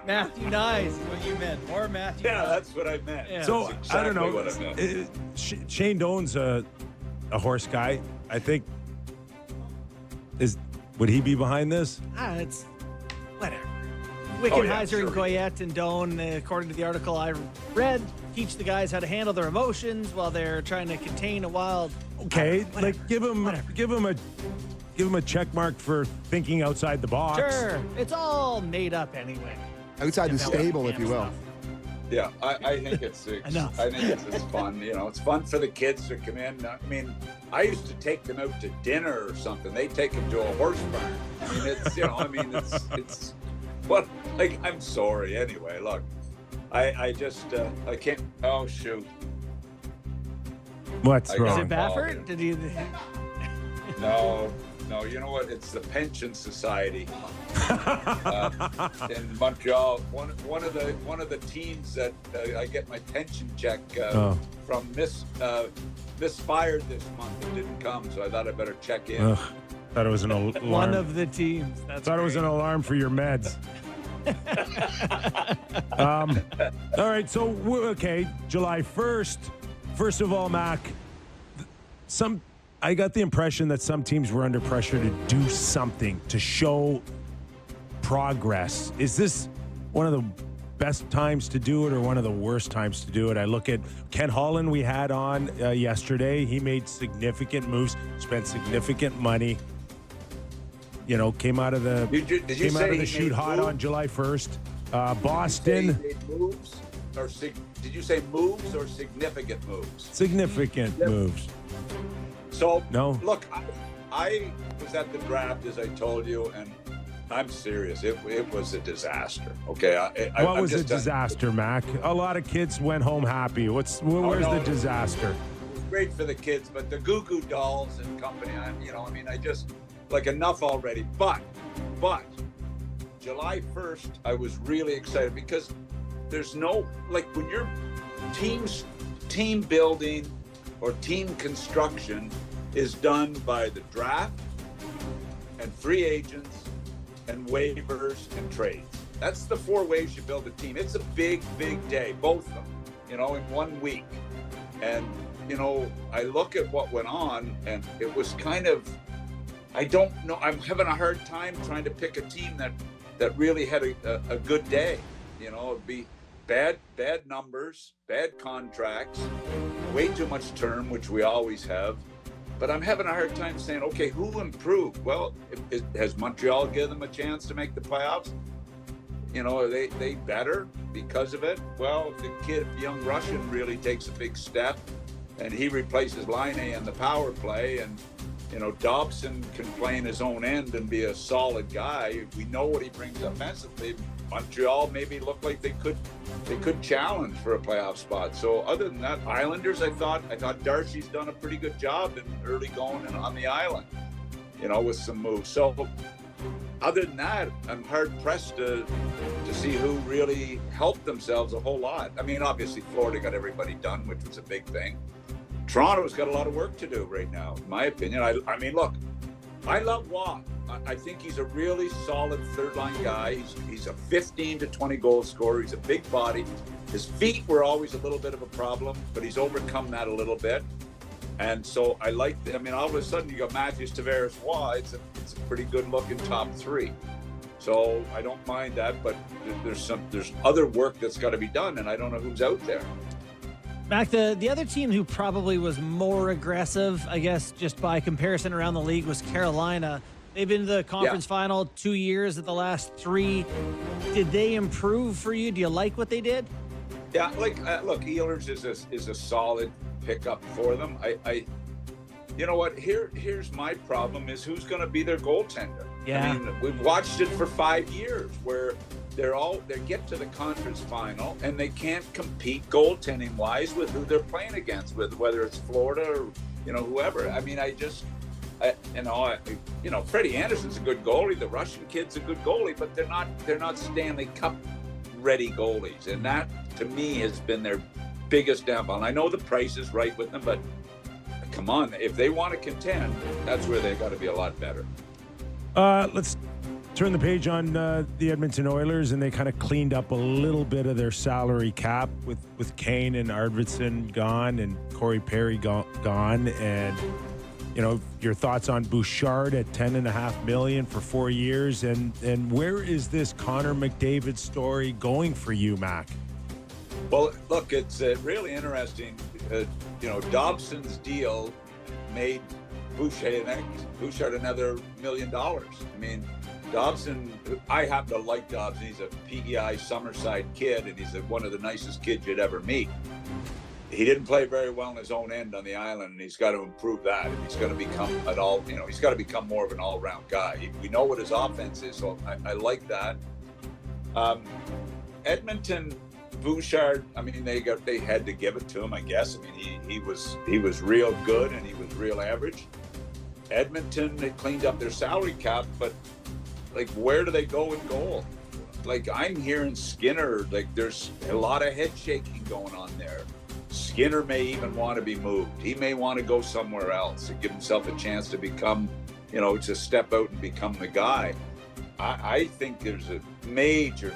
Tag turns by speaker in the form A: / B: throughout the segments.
A: Matthew Nyes is what you meant. More Matthew.
B: Yeah,
A: Nyes.
B: that's what I meant.
A: Yeah.
C: So
B: That's exactly
C: I don't know.
B: what I meant.
C: Shane Doan's a horse guy. I think would he be behind this?
A: It's whatever.
B: Oh,
A: Wickenheiser
B: yeah, sure.
A: and Goyette and Doan, according to the article I read, teach the guys how to handle their emotions while they're trying to contain a wild.
C: Okay,
A: Whatever.
C: like give him a check mark for thinking outside the box.
A: Sure, it's all made up anyway.
D: Outside the stable, if you will.
B: Yeah, I think it's
A: Enough.
B: I think it's fun. You know, it's fun for the kids to come in. I mean, I used to take them out to dinner or something. They take them to a horse barn. I mean, it's what, like, I'm sorry. Anyway, look, I just I can't. Oh shoot.
C: What's
B: I
C: wrong?
A: Is
B: got
A: it Baffert? Did he?
B: No, you know what? It's the pension society in Montreal. One of the teams that I get my pension check from misfired this month. It didn't come, so I thought I better check in.
C: Ugh, thought it was an alarm.
A: One of the teams. That's
C: Thought it was an alarm for your meds. All right, so okay, July 1st. First of all, Mac, I got the impression that some teams were under pressure to do something, to show progress. Is this one of the best times to do it or one of the worst times to do it? I look at Ken Holland we had on yesterday. He made significant moves, spent significant money. You know, came out of the shoot hot on July 1st. Boston.
B: Did you say he made moves or did you say moves or significant moves?
C: Significant moves.
B: So,
C: No.
B: Look, I was at the draft, as I told you, and I'm serious. It was a disaster. Okay,
C: What was a disaster, Mac? A lot of kids went home happy. Where's the disaster?
B: It was great for the kids, but the Goo Goo Dolls and company, I just, like, enough already. But July 1st, I was really excited because there's no, like, when you're team building or team construction is done by the draft and free agents and waivers and trades. That's the four ways you build a team. It's a big, big day, both of them, in 1 week. And, I look at what went on and it was kind of, I don't know, I'm having a hard time trying to pick a team that really had a good day. It'd be bad numbers, bad contracts, way too much term, which we always have. But I'm having a hard time saying, okay, who improved? Well, has Montreal given them a chance to make the playoffs? Are they better because of it? Well, if the young Russian really takes a big step and he replaces Laine in the power play and, Dobson can play in his own end and be a solid guy. We know what he brings offensively. Montreal maybe looked like they could challenge for a playoff spot. So other than that, Islanders, I thought Darcy's done a pretty good job in early going and on the island, with some moves. So other than that, I'm hard pressed to see who really helped themselves a whole lot. I mean, obviously Florida got everybody done, which was a big thing. Toronto's got a lot of work to do right now, in my opinion. I mean, look, I love Waugh. I think he's a really solid third-line guy. He's a 15 to 20 goal scorer. He's a big body. His feet were always a little bit of a problem, but he's overcome that a little bit. And so all of a sudden you got Matthews, Tavares, Waugh. It's a pretty good-looking top three. So I don't mind that, but there's other work that's got to be done, and I don't know who's out there.
A: Mac, the other team who probably was more aggressive, I guess, just by comparison around the league, was Carolina. They've been to the conference final 2 years at the last 3. Did they improve for you? Do you like what they did?
B: Yeah, look, Ehlers is a solid pickup for them. You know what? Here's my problem: is who's going to be their goaltender?
A: Yeah.
B: I mean, we've watched it for 5 years where they get to the conference final and they can't compete goaltending wise with who they're playing against, with whether it's Florida or whoever. I mean, Freddie Anderson's a good goalie. The Russian kid's a good goalie, but they're not Stanley Cup ready goalies, and that to me has been their biggest downfall. And I know the price is right with them, but come on, if they want to contend, that's where they got to be a lot better.
C: Let's turn the page on the Edmonton Oilers, and they kind of cleaned up a little bit of their salary cap with Kane and Arvidsson gone and Corey Perry gone. And, you know, your thoughts on Bouchard at $10.5 million for 4 years. And where is this Connor McDavid story going for you, Mac?
B: Well, look, it's really interesting. You know, Dobson's deal made Bouchard another $1 million. I mean, Dobson, I happen to like Dobson. He's a PEI Summerside kid, and he's one of the nicest kids you'd ever meet. He didn't play very well in his own end on the island, and he's got to improve that. And he's going to become he's got to become more of an all-round guy. We know what his offense is, so I like that. Edmonton, Bouchard, I mean, they had to give it to him, I guess. I mean, he was real good, and he was real average. Edmonton, they cleaned up their salary cap, but like, where do they go in goal? Like, I'm hearing Skinner, like, there's a lot of head shaking going on there. Skinner may even want to be moved. He may want to go somewhere else and give himself a chance to become, to step out and become the guy. I think there's a major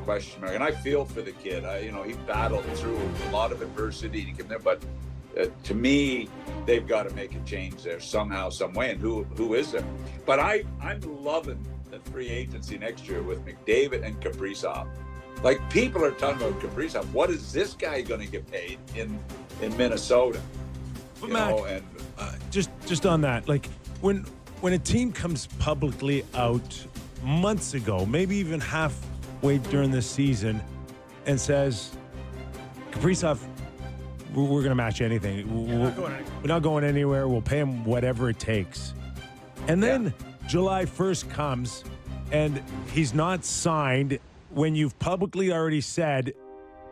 B: question mark, and I feel for the kid. He battled through a lot of adversity to get there, but to me, they've got to make a change there somehow, some way. And who is there? But I'm loving the free agency next year with McDavid and Kaprizov. Like, people are talking about Kaprizov. What is this guy going to get paid in Minnesota?
C: But Mac, just on that, like, when a team comes publicly out months ago, maybe even halfway during the season, and says, Kaprizov, we're going to match anything. We're not going anywhere. We'll pay him whatever it takes. And then July 1st comes, and he's not signed when you've publicly already said,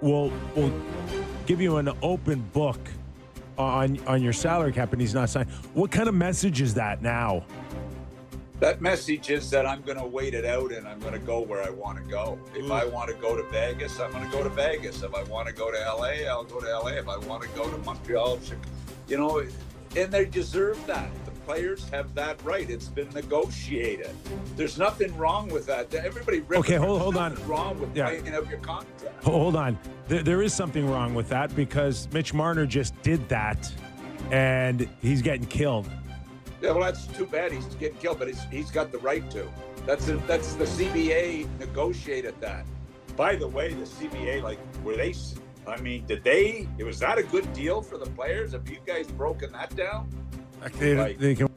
C: we'll give you an open book on your salary cap, and he's not signed. What kind of message is that now?
B: That message is that I'm going to wait it out, and I'm going to go where I want to go. If I want to go to Vegas, I'm going to go to Vegas. If I want to go to LA, I'll go to LA. If I want to go to Montreal, and they deserve that. The players have that right. It's been negotiated. There's nothing wrong with that. Everybody.
C: Okay, hold on.
B: Wrong with playing out your contract.
C: Hold on. There is something wrong with that, because Mitch Marner just did that, and he's getting killed.
B: Yeah, well, that's too bad. He's getting killed, but he's got the right to. That's the CBA negotiated that. By the way, the CBA, was that a good deal for the players? Have you guys broken that down?
C: They can